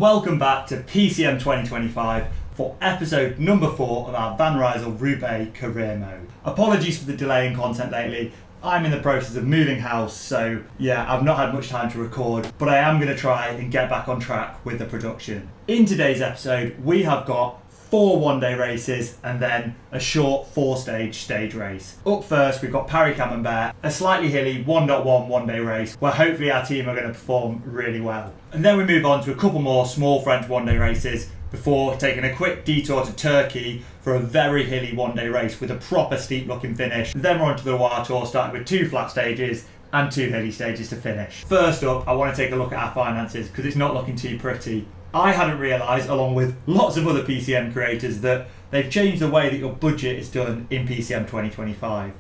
welcome back to PCM 2025 for episode number 4 of our Van Rysel Roubaix career mode. Apologies for the delay in content lately. I'm in the process of moving house, so yeah, I've not had much time to record, but I am going to try and get back on track with the production. In today's episode, we have got 4 one-day races and then a short 4-stage race. Up first, we've got Paris-Camembert, a slightly hilly 1.1 one-day race where hopefully our team are going to perform really well. And then we move on to a couple more small French one-day races before taking a quick detour to Turkey for a very hilly one-day race with a proper steep-looking finish. Then we're on to the Loire Tour, starting with 2 flat stages and 2 hilly stages to finish. First up, I want to take a look at our finances because it's not looking too pretty. I hadn't realised, along with lots of other PCM creators, that they've changed the way that your budget is done in PCM 2025.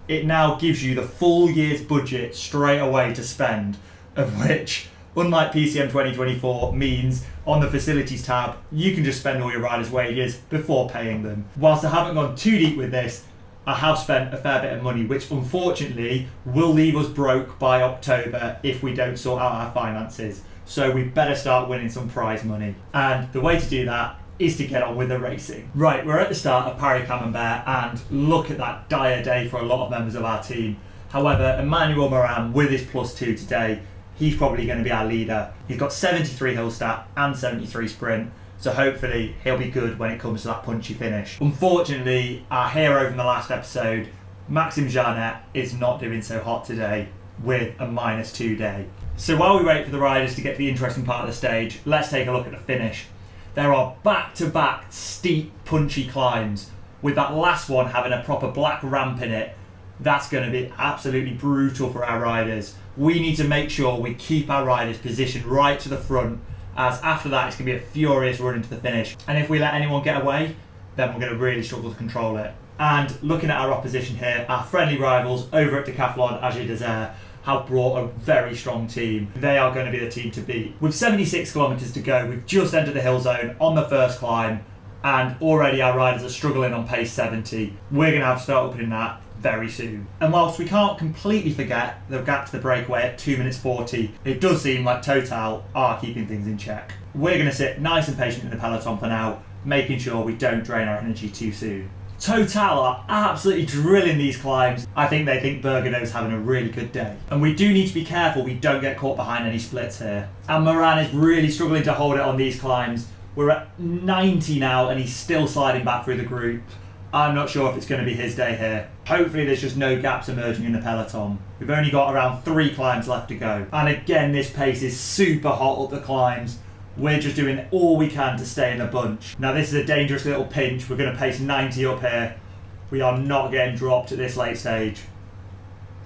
It now gives you the full year's budget straight away to spend, of which, unlike PCM 2024, means on the facilities tab, you can just spend all your riders' wages before paying them. Whilst I haven't gone too deep with this, I have spent a fair bit of money, which unfortunately will leave us broke by October if we don't sort out our finances. So we better start winning some prize money. And the way to do that is to get on with the racing. Right, we're at the start of Paris-Camembert and look at that dire day for a lot of members of our team. However, Emmanuel Morin with his +2 today, he's probably going to be our leader. He's got 73 hill stat and 73 sprint. So hopefully he'll be good when it comes to that punchy finish. Unfortunately, our hero from the last episode, Maxime Jarnet, is not doing so hot today with a -2 day. So while we wait for the riders to get to the interesting part of the stage, let's take a look at the finish. There are back-to-back steep, punchy climbs, with that last one having a proper black ramp in it. That's going to be absolutely brutal for our riders. We need to make sure we keep our riders positioned right to the front, as after that it's going to be a furious run into the finish. And if we let anyone get away, then we're going to really struggle to control it. And looking at our opposition here, our friendly rivals over at Decathlon AG Desert have brought a very strong team. They are going to be the team to beat. With 76 kilometres to go, we've just entered the hill zone on the first climb, and already our riders are struggling on pace 70. We're going to have to start opening that very soon. And whilst we can't completely forget the gap to the breakaway at 2 minutes 40, it does seem like Total are keeping things in check. We're going to sit nice and patient in the peloton for now, making sure we don't drain our energy too soon. Total are absolutely drilling these climbs. I think they think Bergano's having a really good day. And we do need to be careful we don't get caught behind any splits here. And Morin is really struggling to hold it on these climbs. We're at 90 now and he's still sliding back through the group. I'm not sure if it's going to be his day here. Hopefully there's just no gaps emerging in the peloton. We've only got around 3 climbs left to go. And again, this pace is super hot up the climbs. We're just doing all we can to stay in the bunch. Now this is a dangerous little pinch. We're going to pace 90 up here. We are not getting dropped at this late stage.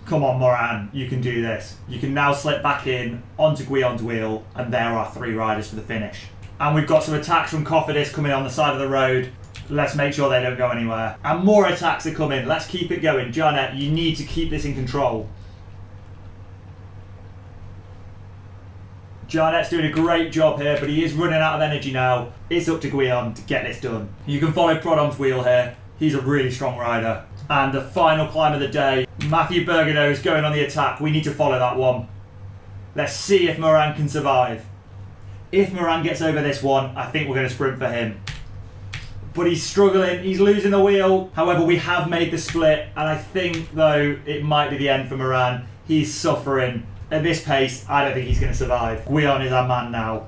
Come on Morin, you can do this. You can now slip back in onto Guillaume's wheel, and there are 3 riders for the finish. And we've got some attacks from Cofidis coming on the side of the road. Let's make sure they don't go anywhere. And more attacks are coming. Let's keep it going. Jarnet, you need to keep this in control. Jarnet's doing a great job here, but he is running out of energy now. It's up to Guillaume to get this done. You can follow Prodom's wheel here. He's a really strong rider. And the final climb of the day, Mathieu Bergano is going on the attack. We need to follow that one. Let's see if Morin can survive. If Morin gets over this one, I think we're going to sprint for him. But he's struggling, he's losing the wheel. However, we have made the split, and I think, though, it might be the end for Morin. He's suffering. At this pace, I don't think he's going to survive. Guillaume is our man now.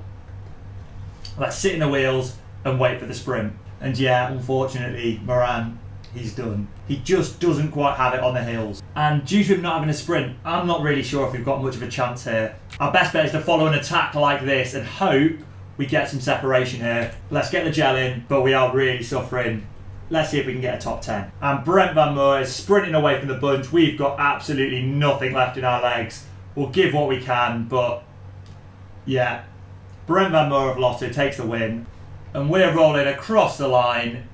Let's sit in the wheels and wait for the sprint. And yeah, unfortunately, Morin, he's done. He just doesn't quite have it on the hills. And due to him not having a sprint, I'm not really sure if we've got much of a chance here. Our best bet is to follow an attack like this and hope we get some separation here. Let's get the gel in, but we are really suffering. Let's see if we can get a top 10. And Brent Van Moor is sprinting away from the bunch. We've got absolutely nothing left in our legs. We'll give what we can, but yeah. Brent Van Moor of Lotto takes the win. And we're rolling across the line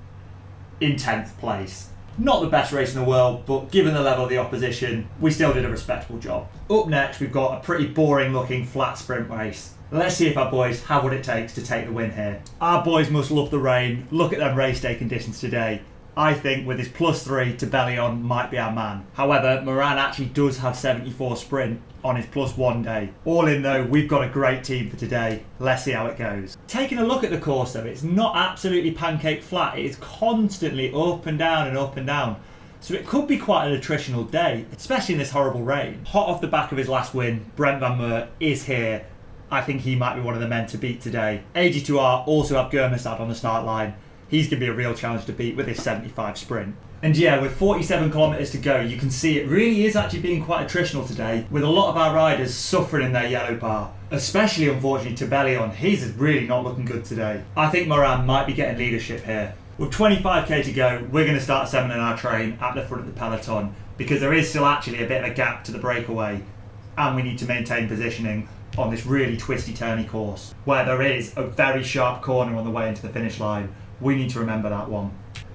in 10th place. Not the best race in the world, but given the level of the opposition, we still did a respectable job. Up next, we've got a pretty boring looking flat sprint race. Let's see if our boys have what it takes to take the win here. Our boys must love the rain. Look at them race day conditions today. I think with his +3, Tabellion might be our man. However, Moran actually does have 74 sprint on his +1 day. All in though, we've got a great team for today. Let's see how it goes. Taking a look at the course though, it's not absolutely pancake flat. It is constantly up and down and up and down. So it could be quite an attritional day, especially in this horrible rain. Hot off the back of his last win, Brent Van Meer is here. I think he might be one of the men to beat today. AG2R also have Gurmestad on the start line. He's going to be a real challenge to beat with his 75 sprint. And yeah, with 47 kilometres to go, you can see it really is actually being quite attritional today, with a lot of our riders suffering in their yellow bar. Especially, unfortunately, Tabellion. He's really not looking good today. I think Moran might be getting leadership here. With 25k to go, we're going to start assembling our train at the front of the peloton, because there is still actually a bit of a gap to the breakaway, and we need to maintain positioning on this really twisty turny course, where there is a very sharp corner on the way into the finish line. We need to remember that one.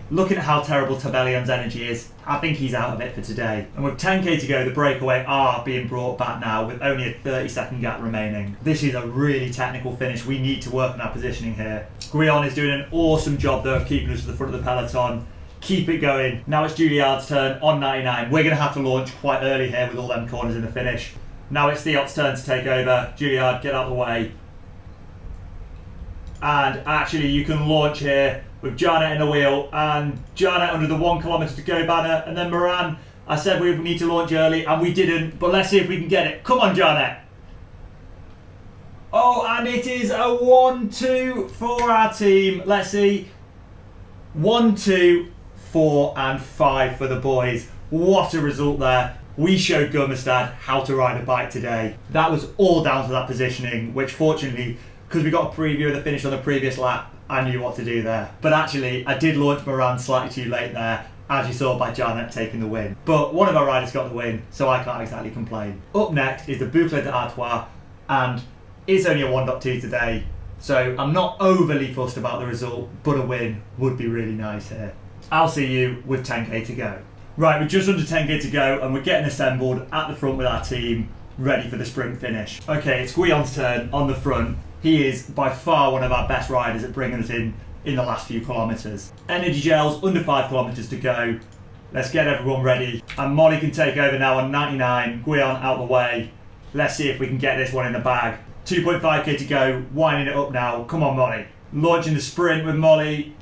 Looking at how terrible Tabellion's energy is, I think he's out of it for today. And with 10k to go, the breakaway are being brought back now with only a 30-second gap remaining. This is a really technical finish. We need to work on our positioning here. Guillaume is doing an awesome job though of keeping us to the front of the peloton. Keep it going. Now it's Juilliard's turn on 99. We're going to have to launch quite early here with all them corners in the finish. Now it's Theot's turn to take over. Juilliard, get out of the way. And actually you can launch here with Jarnet in the wheel and Jarnet under the 1 kilometre to go banner, and then Moran. I said we need to launch early and we didn't, but let's see if we can get it. Come on, Jarnet. Oh, and it is a 1-2 for our team. Let's see. 1, 2, 4 and 5 for the boys. What a result there. We showed Gurmestad how to ride a bike today. That was all down to that positioning, which fortunately, because we got a preview of the finish on the previous lap, I knew what to do there. But actually, I did launch Moran slightly too late there, as you saw by Jarnet taking the win. But one of our riders got the win, so I can't exactly complain. Up next is the Boucle d'Artois, and it's only a 1.2 today, so I'm not overly fussed about the result, but a win would be really nice here. I'll see you with 10k to go. Right, we're just under 10k to go, and we're getting assembled at the front with our team, ready for the sprint finish. Okay, it's Guillaume's turn on the front. He is by far one of our best riders at bringing us in the last few kilometres. Energy gels, under 5 kilometres to go. Let's get everyone ready. And Molly can take over now on 99. Guillaume out the way. Let's see if we can get this one in the bag. 2.5k to go, winding it up now. Come on, Molly. Launching the sprint with Molly.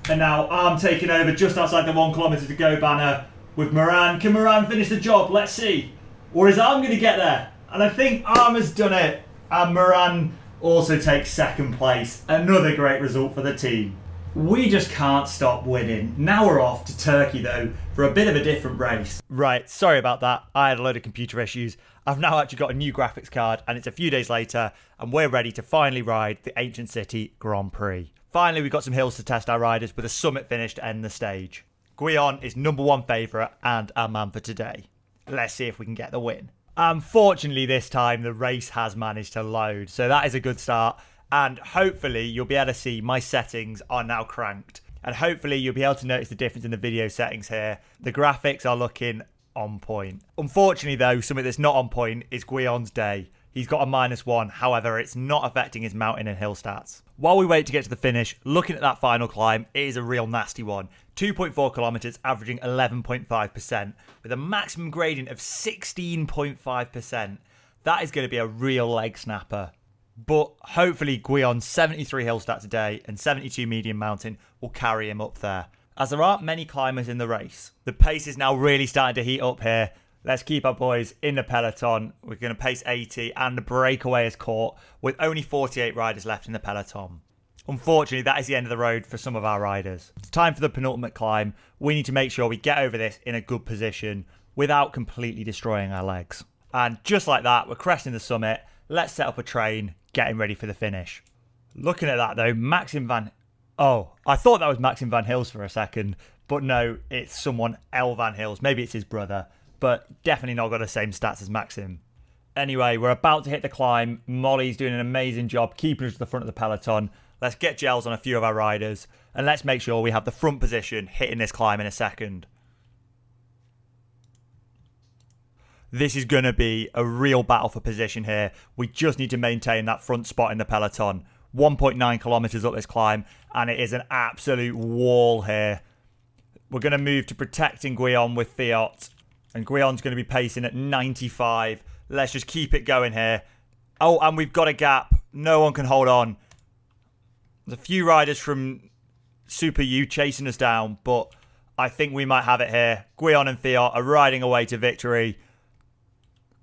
And now Arm taking over just outside the 1 kilometre to go banner with Moran. Can Moran finish the job? Let's see. Or is Arm going to get there? And I think Arm has done it. And Moran also takes second place. Another great result for the team. We just can't stop winning. Now we're off to Turkey though for a bit of a different race. Right, sorry about that. I had a load of computer issues. I've now actually got a new graphics card and it's a few days later and we're ready to finally ride the Ancient City Grand Prix. Finally, we've got some hills to test our riders with a summit finish to end the stage. Guillaume is #1 favourite and our man for today. Let's see if we can get the win. Unfortunately, this time the race has managed to load, so that is a good start. And hopefully you'll be able to see my settings are now cranked. And hopefully you'll be able to notice the difference in the video settings here. The graphics are looking on point. Unfortunately though, something that's not on point is Guillaume's day. He's got a -1, however, it's not affecting his mountain and hill stats. While we wait to get to the finish, looking at that final climb, it is a real nasty one. 2.4 kilometres, averaging 11.5%, with a maximum gradient of 16.5%. That is going to be a real leg snapper. But hopefully Guillaume's 73 hill stats a day and 72 medium mountain will carry him up there, as there aren't many climbers in the race. The pace is now really starting to heat up here. Let's keep our boys in the peloton. We're going to pace 80 and the breakaway is caught with only 48 riders left in the peloton. Unfortunately, that is the end of the road for some of our riders. It's time for the penultimate climb. We need to make sure we get over this in a good position without completely destroying our legs. And just like that, we're cresting the summit. Let's set up a train, getting ready for the finish. Looking at that though, Maxim Van... Oh, I thought that was Maxim Van Hills for a second, but no, it's someone L Van Hills. Maybe it's his brother, but definitely not got the same stats as Maxim. Anyway, we're about to hit the climb. Molly's doing an amazing job keeping us to the front of the peloton. Let's get gels on a few of our riders, and let's make sure we have the front position hitting this climb in a second. This is going to be a real battle for position here. We just need to maintain that front spot in the peloton. 1.9 kilometers up this climb, and it is an absolute wall here. We're going to move to protecting Guillaume with Fiat, and Guillaume's going to be pacing at 95. Let's just keep it going here. Oh, and we've got a gap. No one can hold on. There's a few riders from Super U chasing us down, but I think we might have it here. Guillaume and Fiat are riding away to victory.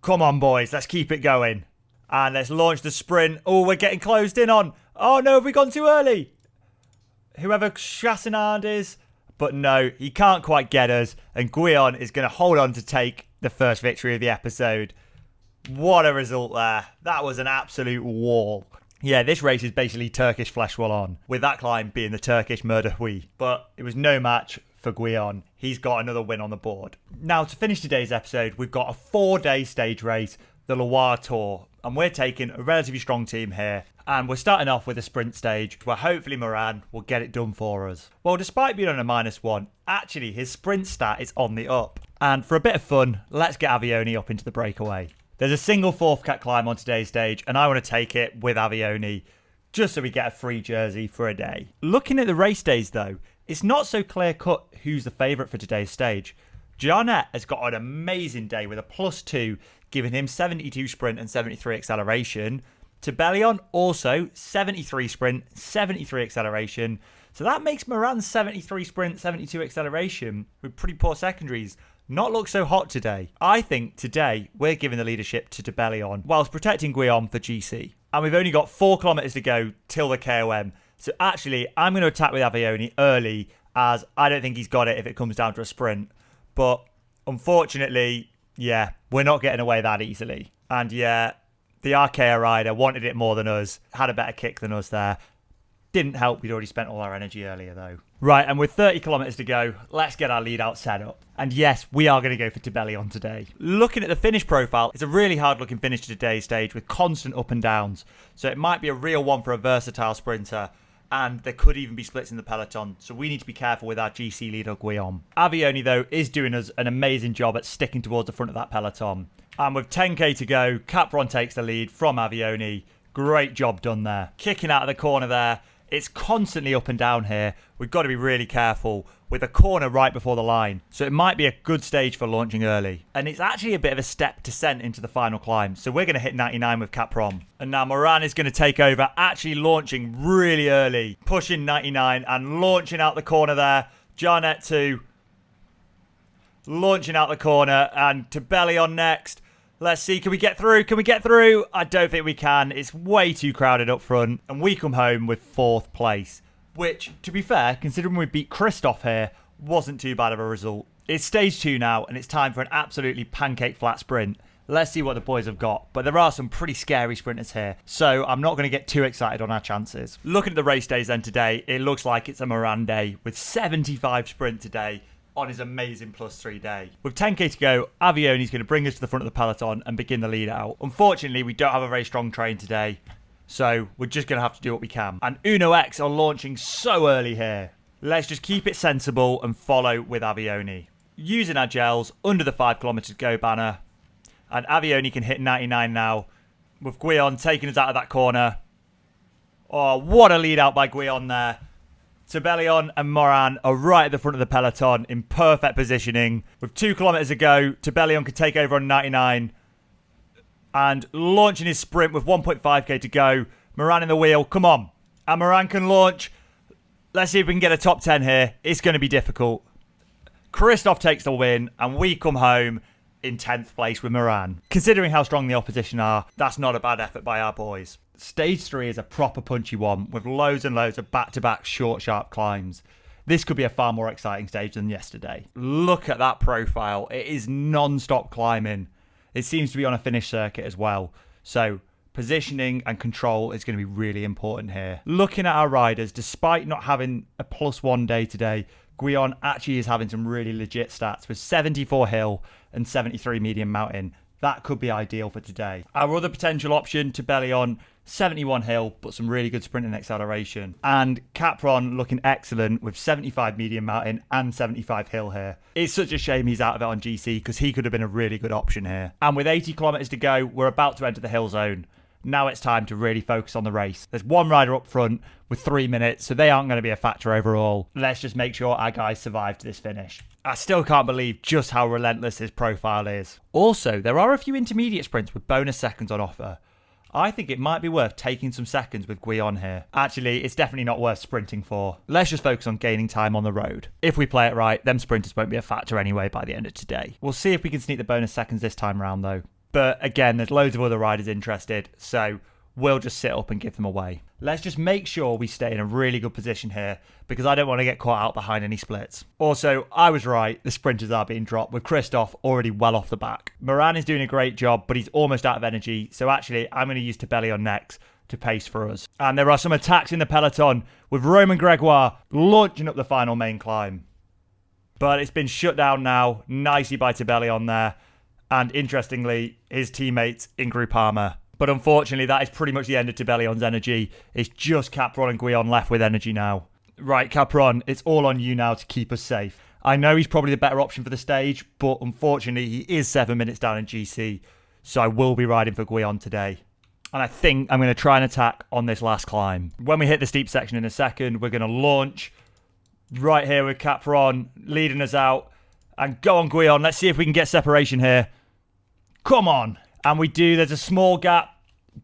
Come on, boys. Let's keep it going. And let's launch the sprint. Oh, we're getting closed in on. Oh, no, have we gone too early? Whoever Chassinard is. But no, he can't quite get us. And Guillaume is going to hold on to take the first victory of the episode. What a result there. That was an absolute wall. Yeah, this race is basically Turkish Flèche Wallonne, with that climb being the Turkish Mur de Türkiye. But it was no match for Guillaume. He's got another win on the board. Now, to finish today's episode, we've got a 4-day stage race, the Loire Tour. And we're taking a relatively strong team here. And we're starting off with a sprint stage where hopefully Moran will get it done for us. Well, despite being on a -1, actually his sprint stat is on the up. And for a bit of fun, let's get Avioni up into the breakaway. There's a single 4th cat climb on today's stage, and I want to take it with Avioni, just so we get a free jersey for a day. Looking at the race days though, it's not so clear cut who's the favourite for today's stage. Jarnet has got an amazing day with a +2, giving him 72 sprint and 73 acceleration. Tebellion also 73 sprint, 73 acceleration. So that makes Moran's 73 sprint, 72 acceleration with pretty poor secondaries not look so hot today. I think today we're giving the leadership to Tebellion whilst protecting Guillaume for GC. And we've only got 4 kilometres to go till the KOM. So actually, I'm going to attack with Avioni early, as I don't think he's got it if it comes down to a sprint. But unfortunately, yeah, we're not getting away that easily. And yeah, the Arkea rider wanted it more than us, had a better kick than us there. Didn't help, we'd already spent all our energy earlier though. Right, and with 30 kilometres to go, let's get our lead out set up. And yes, we are going to go for Tebellion today. Looking at the finish profile, it's a really hard looking finish to today's stage with constant up and downs. So it might be a real one for a versatile sprinter. And there could even be splits in the peloton, so we need to be careful with our GC leader Guillaume. Avioni, though, is doing us an amazing job at sticking towards the front of that peloton. And with 10k to go, Capron takes the lead from Avioni. Great job done there. Kicking out of the corner there. It's constantly up and down here. We've got to be really careful with a corner right before the line. So it might be a good stage for launching early. And it's actually a bit of a step descent into the final climb. So we're going to hit 99 with Capron. And now Moran is going to take over, actually launching really early. Pushing 99 and launching out the corner there. Jarnet 2. Launching out the corner and Tebellion next. Let's see, can we get through? Can we get through? I don't think we can. It's way too crowded up front. And we come home with 4th place. Which, to be fair, considering we beat Christoph here, wasn't too bad of a result. It's stage 2 now, and it's time for an absolutely pancake flat sprint. Let's see what the boys have got. But there are some pretty scary sprinters here, so I'm not going to get too excited on our chances. Looking at the race days then today, it looks like it's a Moran day with 75 sprint today on his amazing +3 day. With 10k to go, Avioni's going to bring us to the front of the peloton and begin the lead out. Unfortunately, we don't have a very strong train today, so we're just going to have to do what we can. And Uno X are launching so early here. Let's just keep it sensible and follow with Avioni. Using our gels under the 5 kilometres to go banner. And Avioni can hit 99 now, with Guillaume taking us out of that corner. Oh, what a lead out by Guillaume there. Tebellion and Moran are right at the front of the peloton in perfect positioning. With 2 kilometres to go, Tebellion can take over on 99. And launching his sprint with 1.5k to go. Moran in the wheel, come on. And Moran can launch. Let's see if we can get a top 10 here. It's going to be difficult. Christoph takes the win and we come home in 10th place with Moran. Considering how strong the opposition are, that's not a bad effort by our boys. Stage 3 is a proper punchy one with loads and loads of back-to-back short, sharp climbs. This could be a far more exciting stage than yesterday. Look at that profile. It is non-stop climbing. It seems to be on a finish circuit as well. So positioning and control is going to be really important here. Looking at our riders, despite not having a +1 day today, Guillaume actually is having some really legit stats with 74 hill and 73 medium mountain. That could be ideal for today. Our other potential option, Tebellion, 71 hill, but some really good sprint and acceleration. And Capron looking excellent with 75 medium mountain and 75 hill here. It's such a shame he's out of it on GC because he could have been a really good option here. And with 80 kilometres to go, we're about to enter the hill zone. Now it's time to really focus on the race. There's one rider up front with 3 minutes, so they aren't going to be a factor overall. Let's just make sure our guys survive to this finish. I still can't believe just how relentless his profile is. Also, there are a few intermediate sprints with bonus seconds on offer. I think it might be worth taking some seconds with Guillaume here. Actually, it's definitely not worth sprinting for. Let's just focus on gaining time on the road. If we play it right, them sprinters won't be a factor anyway by the end of today. We'll see if we can sneak the bonus seconds this time around though. But again, there's loads of other riders interested, so we'll just sit up and give them away. Let's just make sure we stay in a really good position here because I don't want to get caught out behind any splits. Also, I was right, the sprinters are being dropped with Christoph already well off the back. Moran is doing a great job, but he's almost out of energy, so actually I'm going to use Tabellion next to pace for us. And there are some attacks in the peloton with Romain Gregoire launching up the final main climb. But it's been shut down now, nicely by Tabellion there, and interestingly, his teammates in Groupama. But unfortunately, that is pretty much the end of Tabellion's energy. It's just Capron and Guillaume left with energy now. Right, Capron, it's all on you now to keep us safe. I know he's probably the better option for the stage, but unfortunately, he is 7 minutes down in GC, so I will be riding for Guillaume today. And I think I'm going to try and attack on this last climb. When we hit the steep section in a second, we're going to launch right here with Capron leading us out. And go on, Guillaume. Let's see if we can get separation here. Come on. And we do. There's a small gap.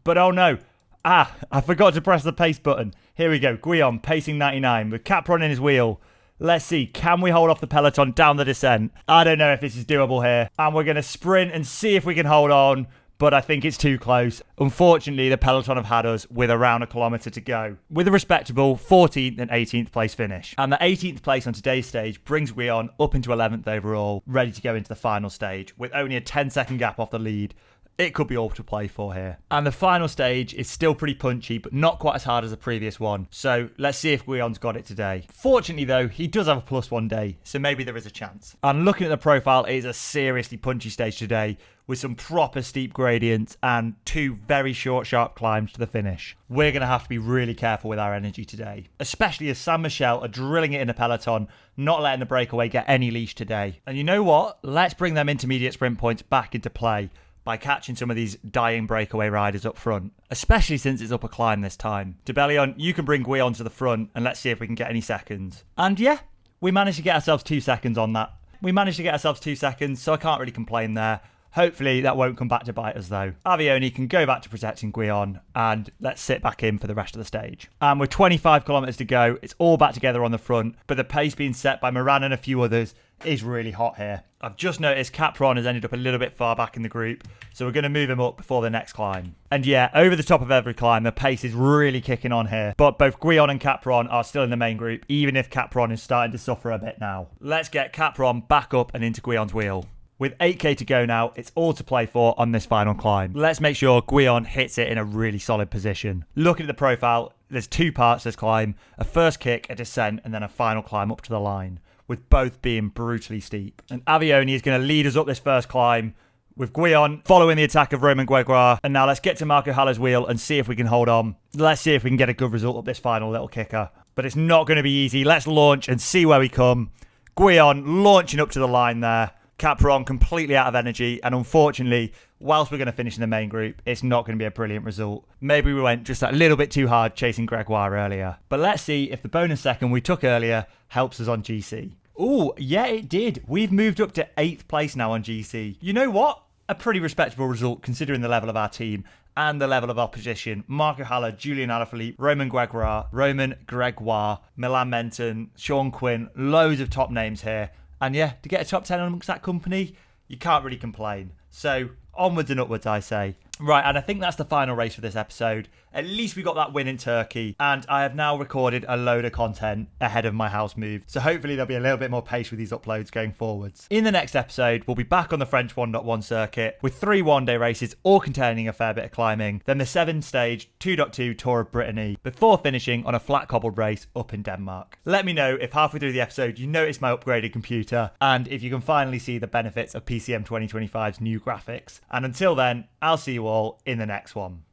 But oh no. I forgot to press the pace button. Here we go. Guillaume pacing 99 with Capron in his wheel. Let's see. Can we hold off the peloton down the descent? I don't know if this is doable here. And we're going to sprint and see if we can hold on. But I think it's too close. Unfortunately, the peloton have had us with around a kilometre to go, with a respectable 14th and 18th place finish. And the 18th place on today's stage brings Guillaume up into 11th overall, ready to go into the final stage, with only a 10-second gap off the lead. It could be all to play for here. And the final stage is still pretty punchy, but not quite as hard as the previous one. So let's see if Guillaume's got it today. Fortunately though, he does have a +1 day, so maybe there is a chance. And looking at the profile, it is a seriously punchy stage today, with some proper steep gradients and 2 very short, sharp climbs to the finish. We're going to have to be really careful with our energy today, especially as San Michel are drilling it in the peloton, not letting the breakaway get any leash today. And you know what? Let's bring them intermediate sprint points back into play by catching some of these dying breakaway riders up front, especially since it's up a climb this time. Tabellion, you can bring Guillaume to the front and let's see if we can get any seconds. And yeah, we managed to get ourselves 2 seconds on that. We managed to get ourselves 2 seconds, so I can't really complain there. Hopefully that won't come back to bite us though. Avioni can go back to protecting Guillaume and let's sit back in for the rest of the stage. And with 25 kilometres to go, it's all back together on the front, but the pace being set by Moran and a few others is really hot here. I've just noticed Capron has ended up a little bit far back in the group, so we're going to move him up before the next climb. And yeah, over the top of every climb, the pace is really kicking on here. But both Guillaume and Capron are still in the main group, even if Capron is starting to suffer a bit now. Let's get Capron back up and into Guillaume's wheel. With 8k to go now, it's all to play for on this final climb. Let's make sure Guillaume hits it in a really solid position. Looking at the profile, there's 2 parts to this climb. A first kick, a descent, and then a final climb up to the line, with both being brutally steep. And Avioni is going to lead us up this first climb, with Guillaume following the attack of Romain Gregoire. And now let's get to Marco Haller's wheel and see if we can hold on. Let's see if we can get a good result up this final little kicker. But it's not going to be easy. Let's launch and see where we come. Guillaume launching up to the line there. Capron completely out of energy, and unfortunately, whilst we're going to finish in the main group, it's not going to be a brilliant result. Maybe we went just a little bit too hard chasing Gregoire earlier. But let's see if the bonus second we took earlier helps us on GC. Ooh, yeah, it did. We've moved up to 8th place now on GC. You know what? A pretty respectable result considering the level of our team and the level of opposition. Marco Haller, Julian Alaphilippe, Romain Gregoire, Milan Menton, Sean Quinn, loads of top names here. And yeah, to get a top 10 amongst that company, you can't really complain. So onwards and upwards, I say. Right, and I think that's the final race for this episode. At least we got that win in Turkey, and I have now recorded a load of content ahead of my house move, so hopefully there'll be a little bit more pace with these uploads going forwards. In the next episode, we'll be back on the French 1.1 circuit with 3 one-day races, all containing a fair bit of climbing, then the 7-stage 2.2 Tour of Brittany, before finishing on a flat cobbled race up in Denmark. Let me know if halfway through the episode you notice my upgraded computer, and if you can finally see the benefits of PCM 2025's new graphics. And until then, I'll see you all in the next one.